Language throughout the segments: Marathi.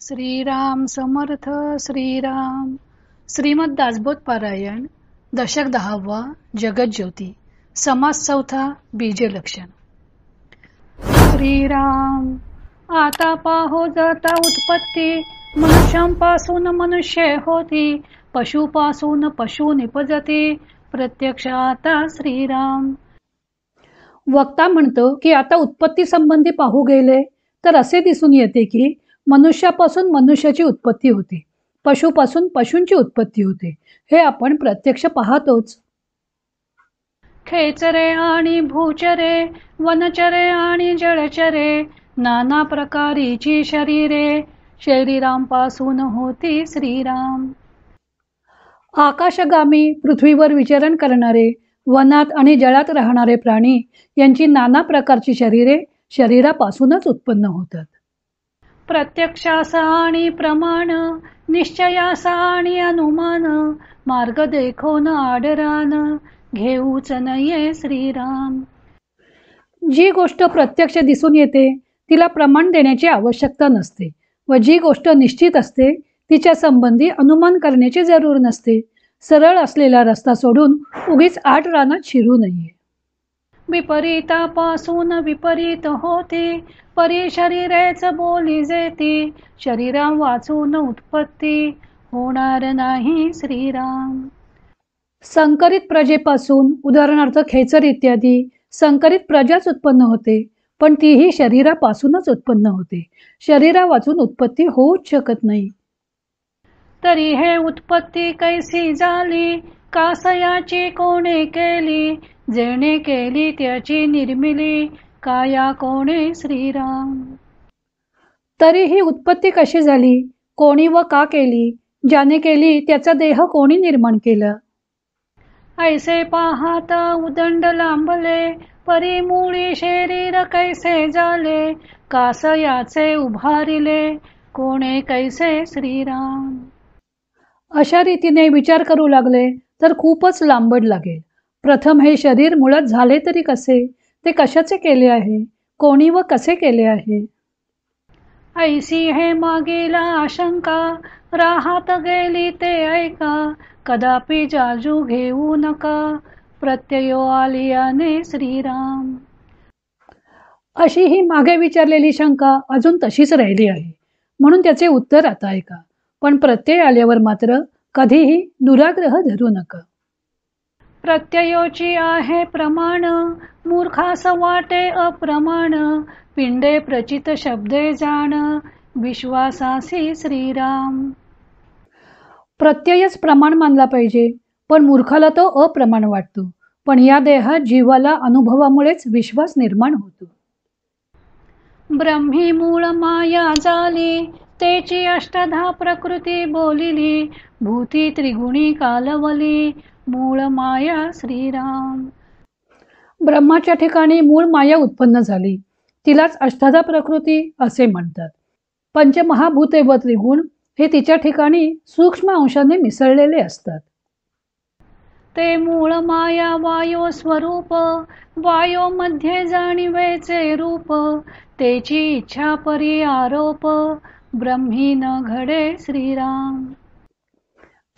श्रीराम समर्थ श्रीराम. श्रीमद दासबोध पारायण दशक 10वा. जगज्योती समास 4. बीजे लक्षण. श्रीराम. आता पाहो जाता उत्पत्ती, मनुष्यांपासून मनुष्य होती, पशुपासून पशु निपजती, प्रत्यक्ष आता श्रीराम. वक्ता म्हणतो की आता उत्पत्ती संबंधी पाहू गेले तर असे दिसून येते की मनुष्यापासून मनुष्याची उत्पत्ती होती, पशुपासून पशूंची उत्पत्ती होते. हे आपण प्रत्यक्ष पाहतोच. खेचरे आणि भूचरे, वनचरे आणि जळचरे, नाना प्रकारीची शरीरे, शरीरांपासून होती श्रीराम. आकाशगामी, पृथ्वीवर विचरण करणारे, वनात आणि जळात राहणारे प्राणी यांची नाना प्रकारची शरीरे शरीरापासूनच उत्पन्न होतात. प्रत्यक्षास आणि प्रमाण, निश्चयास आणि अनुमान, मार्ग देखोन आडरान, घेऊच नये श्रीराम. जी गोष्ट प्रत्यक्ष दिसून येते तिला प्रमाण देण्याची आवश्यकता नसते व जी गोष्ट निश्चित असते तिच्या संबंधी अनुमान करण्याची जरूर नसते. सरळ असलेला रस्ता सोडून उगीच आड रानात शिरू नये. विपरीतापासून विपरीत होती, परी शरीरेच बोली जेती, शरीरा वाचून उत्पत्ती, होणार नाही श्रीराम. संकरित प्रजेपासून, उदाहरणार्थ खेचर इत्यादी संकरित प्रजाच उत्पन्न होते, पण तीही शरीरापासूनच उत्पन्न होते. शरीरा वाचून उत्पत्ती होऊच शकत नाही. तरी हे उत्पत्ती कैसी झाली, कासयाची कोणे केली, जेणे केली त्याची निर्मिली, काया कोणे श्रीराम. तरी ही उत्पत्ती कशी झाली, कोणी व का केली, ज्याने केली त्याचा देह कोणी निर्माण केला. ऐसे पाहता उदंड लांबले, परिमूळी शरीर कैसे झाले, कासयाचे उभारिले, कोणे कैसे श्रीराम. अशा रीतीने विचार करू लागले तर खूपच लांबड लागेल. प्रथम हे शरीर मुळात झाले तरी कसे, ते कशाचे केले आहे, कोणी व कसे केले आहे. ऐसी हे मागील आशंका, राहत गेली ते ऐका, कदापि जाजू घेऊ नका, प्रत्ययो आलियाने श्रीराम. अशी ही मागे विचारलेली शंका अजून तशीच राहिली आहे, म्हणून त्याचे उत्तर आता ऐका. पण प्रत्यय आल्यावर मात्र कधीही दुराग्रह धरू नका. प्रत्ययोची आहे प्रमाण, मूर्खास वाटे अप्रमाण, पिंडे प्रचित शब्दे जाण, विश्वासासी श्रीराम. प्रत्ययच प्रमाण मानला पाहिजे, पण मूर्खाला तो अप्रमाण वाटतो. पण या देहात जीवाला अनुभवामुळेच विश्वास निर्माण होतो. ब्रह्मी मूळ माया झाली, तेची अष्टधा प्रकृती बोलिली, भूती त्रिगुणी कालवली, मूळ माया श्रीराम. ब्रह्माच्या ठिकाणी मूळ माया उत्पन्न झाली, तिलाच अष्टधा प्रकृती असे म्हणतात. पंचमहाभूते व त्रिगुण हे तिच्या ठिकाणी सूक्ष्म अंशाने मिसळलेले असतात. ते मूळ माया वायो स्वरूप, वायो मध्ये जाणिवेचे रूप, तेची इच्छा परी आरोप, ब्रह्मी न घडे श्रीराम.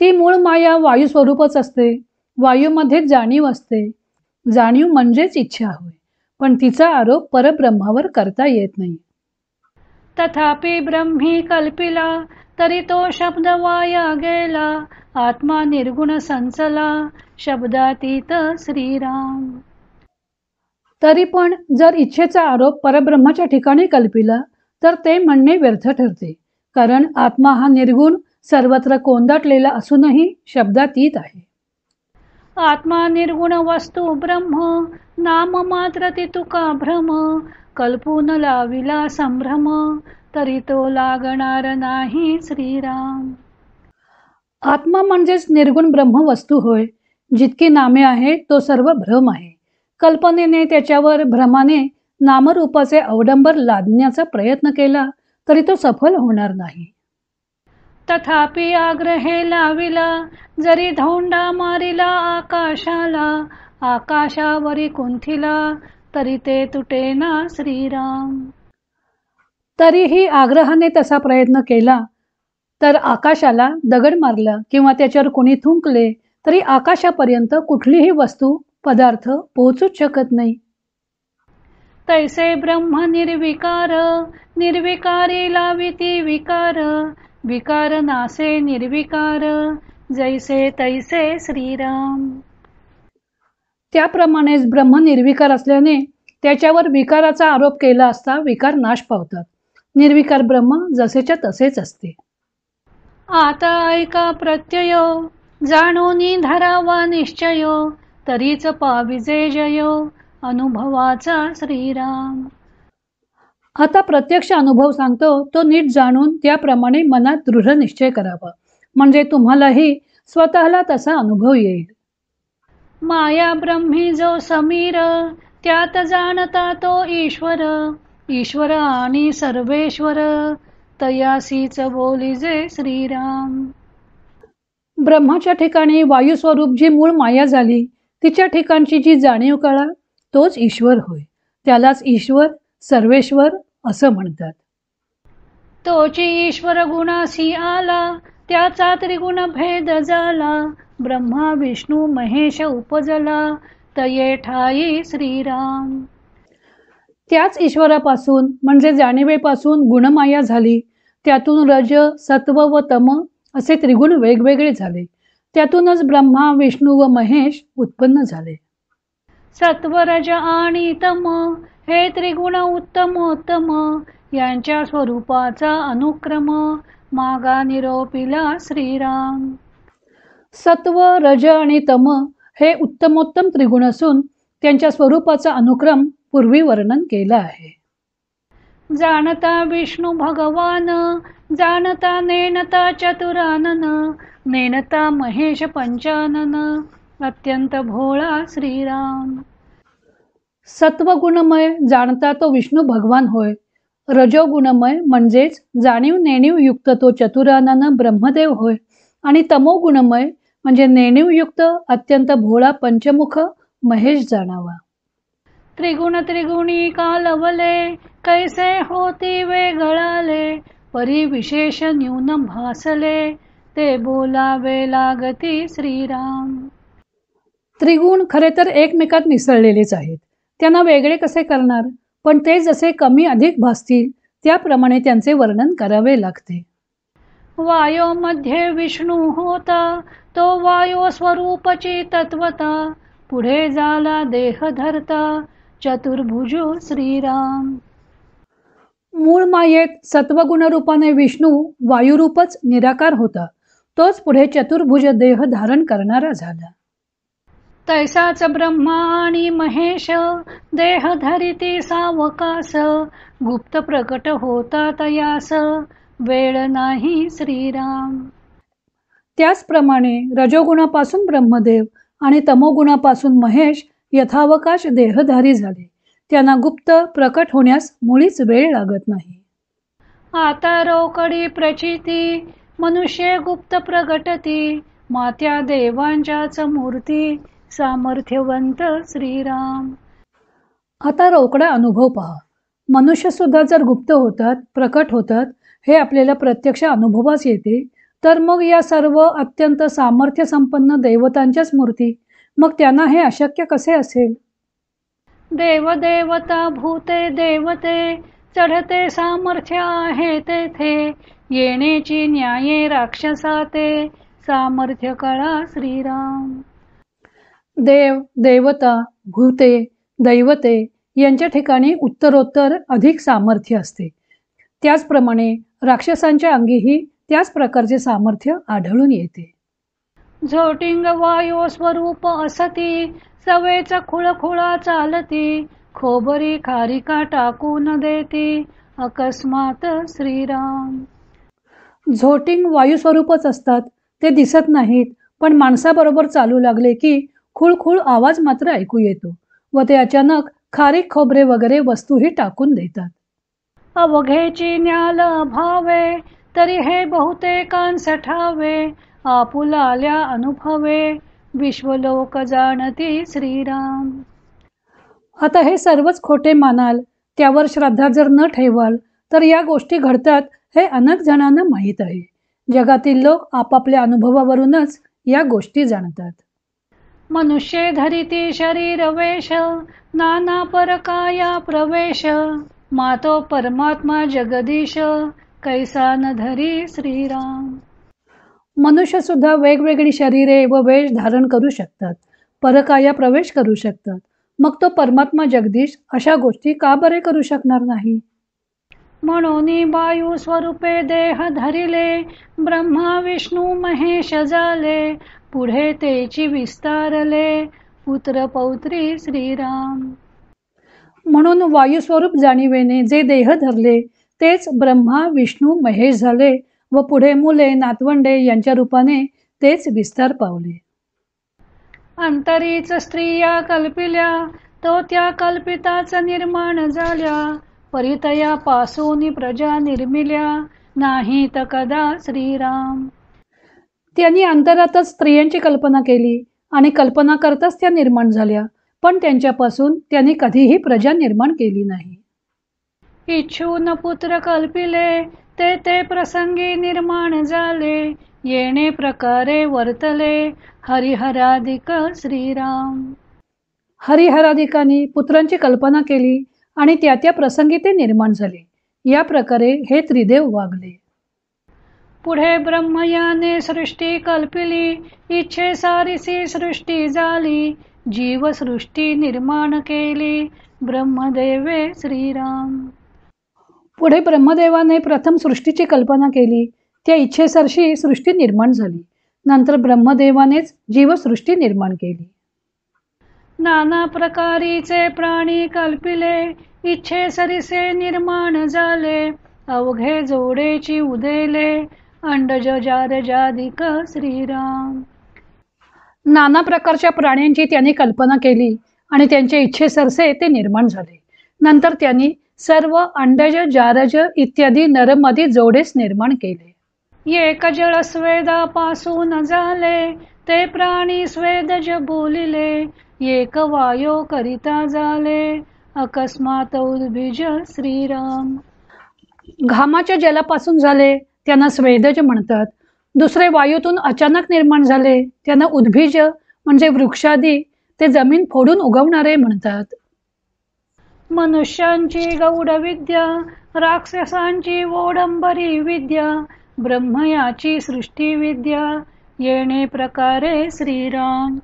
ती मूळ माया वायू स्वरूपच असते, वायूमध्ये जाणीव असते. जाणीव म्हणजेच इच्छा होय, पण तिचा आरोप परब्रह्मावर करता येत नाही. तथापि ब्रह्मी कल्पिला, तरी तो शब्द वाया गेला, आत्मा निर्गुण संचला, शब्दातीत श्रीराम. तरी पण जर इच्छेचा आरोप परब्रह्माच्या ठिकाणी कल्पिला तर ते म्हणणे व्यर्थ ठरते, कारण आत्मा हा निर्गुण सर्वत्र कोंदाटलेला असूनही शब्दातीत आहे. आत्मा निर्गुण वस्तू ब्रह्म, नाम मात्र ती तुका भ्रम, कल्पून लाविला संभ्रम, तरी तो लागणार नाही श्रीराम. आत्मा म्हणजेच निर्गुण ब्रह्म वस्तू होय. जितकी नामे आहेत तो सर्व भ्रम आहे. कल्पनेने त्याच्यावर भ्रमाने नामरूपाचे अवडंबर लादण्याचा प्रयत्न केला तरी तो सफल होणार नाही. तथापि आग्रहे लाविला, जरी धोंडा मारिला आकाशाला, आकाशावरी कुंथिला, तरी ते तुटेना श्रीराम. तरीही आग्रहाने तसा प्रयत्न केला तर आकाशाला दगड मारला किंवा त्याच्यावर कोणी थुंकले तरी आकाशापर्यंत कुठलीही वस्तू पदार्थ पोहोचूच शकत नाही. तैसे ब्रह्म निर्विकार, निर्विकारी लाविती विकार, विकार नासे निर्विकार, जैसे तैसे श्रीराम. त्याप्रमाणेच ब्रह्म निर्विकार असल्याने त्याच्यावर विकाराचा आरोप केला असता विकार नाश पावतात. निर्विकार ब्रह्म जसेच्या तसेच असते. आता ऐका प्रत्यय, जाणूनी धरावा निश्चय, तरीच पाविजे जय, अनुभवाचा श्रीराम. आता प्रत्यक्ष अनुभव सांगतो तो नीट जाणून त्याप्रमाणे मनात दृढ निश्चय करावा, म्हणजे तुम्हालाही स्वतःला तसा अनुभव येईल. माया ब्रह्मी जो समीर, त्यात जाणता तो ईश्वर, ईश्वर आणि सर्वेश्वर, तयासीच बोलिजे श्रीराम. ब्रह्माच्या ठिकाणी वायू स्वरूप जी मूळ माया झाली तिच्या ठिकाणची जी जाणीव कळा तोच ईश्वर होय. त्यालाच ईश्वर सर्वेश्वर असं म्हणतात. तोची ईश्वर गुणासी आला, त्याचा त्रिगुण भेद झाला, ब्रह्मा विष्णू महेश उपजला, तये ठाई श्रीराम. त्याच ईश्वरापासून म्हणजे जाणीवेपासून गुणमाया झाली, त्यातून रज सत्व व तम असे त्रिगुण वेगवेगळे झाले, त्यातूनच ब्रह्मा विष्णू व महेश उत्पन्न झाले. सत्व रज आणि तम हे त्रिगुण उत्तमोत्तम, यांच्या स्वरूपाचा अनुक्रम, मागा निरोपिला श्रीराम. सत्व रज आणि तम हे उत्तमोत्तम त्रिगुण असून त्यांच्या स्वरूपाचा अनुक्रम पूर्वी वर्णन केला आहे. जाणता विष्णू भगवान, जाणता नेणता चतुरानन, नेणता महेश पंचानन, अत्यंत भोळा श्रीराम. सत्वगुणमय जाणता तो विष्णू भगवान होय. रजोगुणमय म्हणजेच जाणीव नेणीव युक्त तो चतुरानन ब्रह्मदेव होय. आणि तमोगुणमय म्हणजे नेणीव युक्त अत्यंत भोळा पंचमुख महेश जाणावा. त्रिगुण त्रिगुणी कालवले, कैसे होती वेगळाले, परी विशेष न्यून भासले, ते बोलावे लागती श्रीराम. त्रिगुण खरे तर एकमेकात मिसळलेलेच आहेत, त्यांना वेगळे कसे करणार, पण ते जसे कमी अधिक भासतील त्याप्रमाणे त्यांचे वर्णन करावे लागते. वायो मध्ये विष्णू होता, तो वायो स्वरूपची तत्वता, पुढे झाला देह धरता, चतुर्भुजो श्रीराम. मूळ मायेत सत्वगुण रूपाने विष्णू वायुरूपच निराकार होता, तोच पुढे चतुर्भुज देह धारण करणारा झाला. तैसाच ब्रह्मा आणि महेश देह धरिती सावकास, गुप्त प्रकट होता तयास, वेळ नाही श्रीराम. त्याचप्रमाणे रजोगुणापासून ब्रह्मदेव आणि तमोगुणापासून महेश यथावकाश देहधारी झाले, त्यांना गुप्त प्रकट होण्यास मुळीच वेळ लागत नाही. आता रोकडी प्रचिती, मनुष्य गुप्त प्रगटती, मात्या देवांच्याच मूर्ती, सामर्थ्यवंत श्रीराम. आता रोकडा अनुभव पहा. मनुष्य सुद्धा जर गुप्त होतात प्रकट होतात हे आपल्याला प्रत्यक्ष अनुभवास येते, तर मग या सर्व अत्यंत सामर्थ्य संपन्न देवतांच्याच मूर्ती, मग त्यांना हे अशक्य कसे असेल. देव देवता भूते देवते, चढते सामर्थ्य आहे तेथे, येण्याची न्याये राक्षसाते, सामर्थ्य कळा श्रीराम. देव देवता भूते दैवते यांच्या ठिकाणी उत्तरोत्तर अधिक सामर्थ्य असते, त्याचप्रमाणे राक्षसांच्या अंगीही त्याच प्रकारचे सामर्थ्य आढळून येते. झोटिंग वायू स्वरूप असती, सवेच खुळखुळा चालती, खोबरी खारिका टाकून देती, अकस्मात श्रीराम. झोटिंग वायू स्वरूपच असतात, ते दिसत नाहीत, पण माणसाबरोबर चालू लागले की खुळखुळ आवाज मात्र ऐकू येतो व ते अचानक खारीक खोबरे वगैरे वस्तूही टाकून देतात. अवघेची न्याल भावे, तरी हे बहुतेकांस ठावे, आपुलाल्या अनुभवे, विश्वलोक जाणती श्रीराम. आता हे सर्वच खोटे मानाल, त्यावर श्रद्धा जर न ठेवाल तर या गोष्टी घडतात हे अनेक जणांना माहीत आहे. जगातील लोक आपापल्या अनुभवावरूनच या गोष्टी जाणतात. मनुष्य धरिती शरीर वेश, नाना परकाया प्रवेश, मातो परमात्मा जगदीश, कैसा न धरी श्रीराम. मनुष्य सुद्धा वेगवेगळी शरीरे व वेश धारण करू शकतात, परकाया प्रवेश करू शकतात. मग तो परमात्मा जगदीश अशा गोष्टी का बरे करू शकणार नाही? म्हणून वायू स्वरूपे देह धरिले, ब्रह्मा विष्णू महेश झाले, पुढे तेची विस्तारले, पुत्र पौत्री श्रीराम. म्हणून वायू स्वरूप जाणीवेने जे देह धरले तेच ब्रह्मा विष्णू महेश झाले व पुढे मुले नातवंडे यांच्या रूपाने तेच विस्तार पावले. अंतरीच स्त्रिया कल्पिल्या, तो त्या कल्पिताच निर्माण झाल्या, परितयापासून प्रजा निर्मिल्या, नाही त कदा श्रीराम. त्यांनी अंतरातच स्त्रियांची कल्पना केली आणि कल्पना करताच त्या निर्माण झाल्या, पण त्यांच्यापासून त्यांनी कधीही प्रजा निर्माण केली नाही. इच्छून पुत्र कल्पिले, ते प्रसंगी निर्माण झाले, येणे प्रकारे वर्तले, हरिहराधिक श्रीराम. हरिहराधिकांनी पुत्रांची कल्पना केली आणि त्या प्रसंगी ते निर्माण झाले. या प्रकारे हे त्रिदेव वागले. पुढे ब्रह्मयाने सृष्टी कल्पिली, इच्छे सारीसी सृष्टी झाली, जीव सृष्टी निर्माण केली, ब्रह्मदेवे श्रीराम. पुढे ब्रह्मदेवाने प्रथम सृष्टीची कल्पना केली, त्या इच्छेसरशी सृष्टी निर्माण झाली. नंतर ब्रह्मदेवानेच जीवसृष्टी निर्माण केली. नाना प्रकारीचे प्राणी कल्पिले, इच्छे सरीसे निर्माण झाले, अवघे जोडेची उदेले, अंडज जारजाधिक श्रीराम. नाना प्रकारच्या प्राण्यांची त्यांनी कल्पना केली आणि त्यांच्या इच्छेसरसे ते निर्माण झाले. नंतर त्यांनी सर्व अंडज जारज इत्यादी नरमादी जोडेस निर्माण केले. एक जळ स्वेदापासून झाले, ते प्राणी स्वेदज बोलिले, एक वायो करिता झाले, अकस्मात उद्भिज श्रीराम. घामाच्या जलापासून झाले त्यांना स्वेदज म्हणतात. दुसरे वायूतून अचानक निर्माण झाले त्यांना उद्भिज म्हणजे वृक्षादी, ते जमीन फोडून उगवणारे म्हणतात. मनुष्यांची गौड विद्या, राक्षसांची वोडंबरी विद्या, ब्रह्मयाची सृष्टी विद्या, येणे प्रकारे श्रीराम.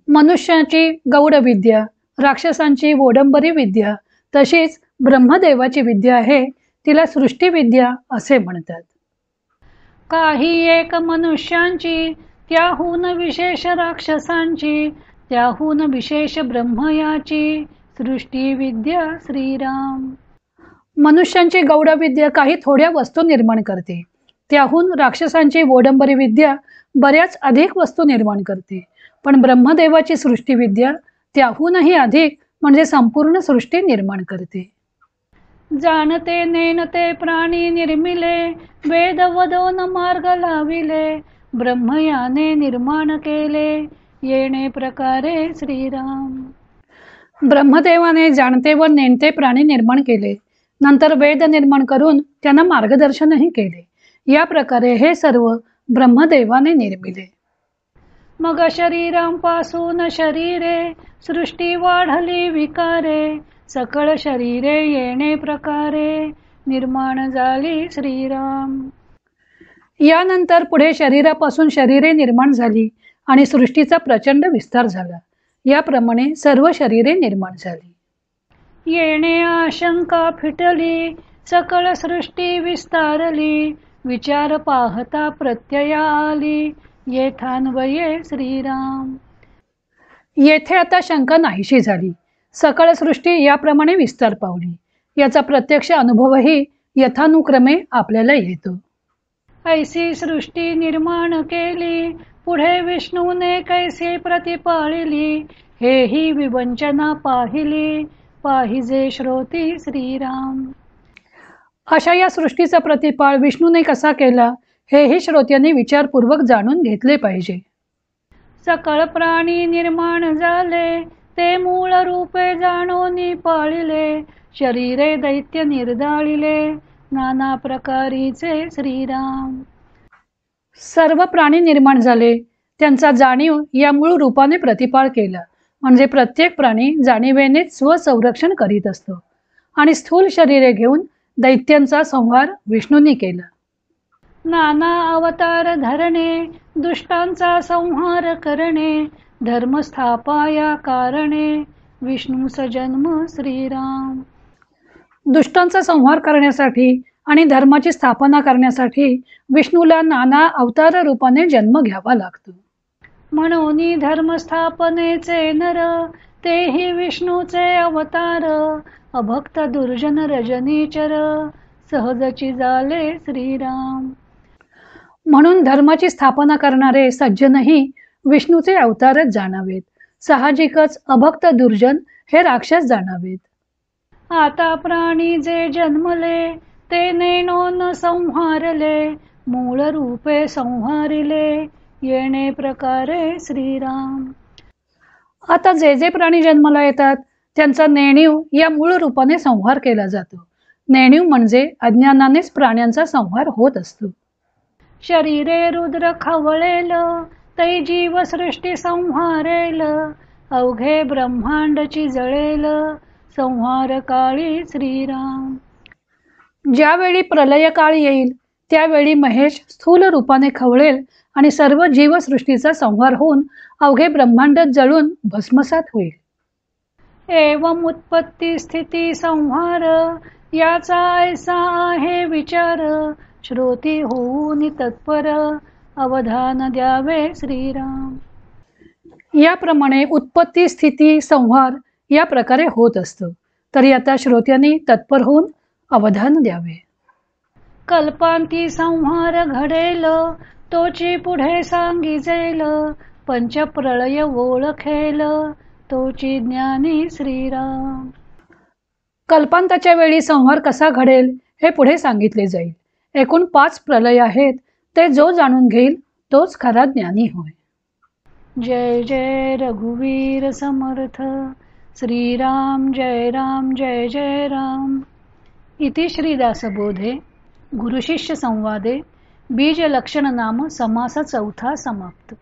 मनुष्याची गौड विद्या, राक्षसांची वोडंबरी विद्या, तशीच ब्रह्मदेवाची विद्या आहे, तिला सृष्टी विद्या असे म्हणतात. काही एक मनुष्यांची, त्याहून विशेष राक्षसांची, त्याहून विशेष ब्रह्मयाची, सृष्टी विद्या श्रीराम. मनुष्यांची गौड विद्या काही थोड्या वस्तू निर्माण करते, त्याहून राक्षसांची वोडंबरी विद्या बऱ्याच अधिक वस्तू निर्माण करते, पण ब्रह्मदेवाची सृष्टी विद्या त्याहूनही अधिक म्हणजे संपूर्ण सृष्टी निर्माण करते. जाणते नेनते प्राणी निर्मिले, वेद वदोन मार्ग लाविले, ब्रह्मयाने निर्माण केले, येणे प्रकारे श्रीराम. ब्रह्मदेवाने जाणते व नेणते प्राणी निर्माण केले, नंतर वेद निर्माण करून त्यांना मार्गदर्शनही केले. या प्रकारे हे सर्व ब्रह्मदेवाने निर्मिले. मग शरीरांपासून शरीरे, सृष्टी वाढली विकारे, सकळ शरीरे येणे प्रकारे, निर्माण झाली श्रीराम. यानंतर पुढे शरीरापासून शरीरे निर्माण झाली आणि सृष्टीचा प्रचंड विस्तार झाला. याप्रमाणे सर्व शरीरे निर्माण झाली. येणे आशंका फिटली, सकळ सृष्टी विस्तारली, विचार पाहता प्रत्यया आली, येथान्वये श्रीराम. येथे आता शंका नाहीशी झाली. सकळ सृष्टी याप्रमाणे विस्तार पावली. याचा प्रत्यक्ष अनुभवही यथानुक्रमे आपल्याला येतो. ऐसी सृष्टी निर्माण केली, पुढे विष्णूने कैसे प्रतिपाळिली, हेही विवंचना पाहिली, पाहिजे श्रोती श्रीराम. अशा या सृष्टीचा प्रतिपाळ विष्णूने कसा केला हेही श्रोत्यांनी विचारपूर्वक जाणून घेतले पाहिजे. सकळ प्राणी निर्माण झाले, ते मूळ रूपे जाणोनी पाळिले, शरीरे दैत्य निर्दाळिले नाना प्रकारीचे श्रीराम. सर्व प्राणी निर्माण झाले, त्यांचा जाणीव या मूळ रूपाने प्रतिपाळ केला. म्हणजे प्रत्येक प्राणी जाणीवेनेच स्वसंरक्षण करीत असतो. आणि स्थूल शरीरे घेऊन दैत्यांचा संहार विष्णूंनी केला. नाना अवतार धरणे दुष्टांचा संहार करणे धर्म स्थापाया कारणे विष्णूस जन्म श्रीराम. दुष्टांचा संहार करण्यासाठी आणि धर्माची स्थापना करण्यासाठी विष्णूला नाना अवतार रूपाने जन्म घ्यावा लागतो. म्हणून धर्मस्थापनेचे नर तेही विष्णूचे अवतार अभक्त दुर्जन रजनीचर सहजची झाले श्रीराम. म्हणून धर्माची स्थापना करणारे सज्जनही विष्णूचे अवतारच जाणावेत. साहजिकच अभक्त दुर्जन हे राक्षस जाणावेत. आता प्राणी जे जन्मले ते नेणोन संहारले मूळ रूपे संहारिले येणे प्रकारे श्रीराम. आता जे जे प्राणी जन्माला येतात त्यांचा नेणीव या मूळ रूपाने संहार केला जातो. नेणीव म्हणजे अज्ञानानेच प्राण्यांचा संहार होत असतो. शरीरे रुद्र खवळेल तै जीव सृष्टी संहारेल अवघे ब्रह्मांडची जळेल संहार काळी श्रीराम. ज्यावेळी प्रलय काळ येईल त्यावेळी महेश स्थूल रूपाने खवळेल आणि सर्व जीवसृष्टीचा संहार होऊन अवघे ब्रह्मांड जळून भस्मसात होईल. एवं उत्पत्ती स्थिती संहार याचा ऐसा आहे विचार श्रोती होऊन तत्पर अवधान द्यावे श्रीराम. याप्रमाणे उत्पत्ती स्थिती संहार या प्रकारे होत असतो. तरी आता श्रोत्यांनी तत्पर होऊन अवधान द्यावे. कल्पांती संहार घडेल तोची पुढे सांगिजेल पंचप्रलय ओळखेल तोची ज्ञानी श्रीराम. कल्पांताच्या वेळी संहार कसा घडेल हे पुढे सांगितले जाईल. एकूण 5 प्रलय आहेत. ते जो जाणून घेईल तोच खरा ज्ञानी होय. जय जय रघुवीर समर्थ श्रीराम जय राम जय जय राम. इति श्रीदासबोधे गुरुशिष्य संवादे बीजलक्षण नाम समास 4 समाप्त.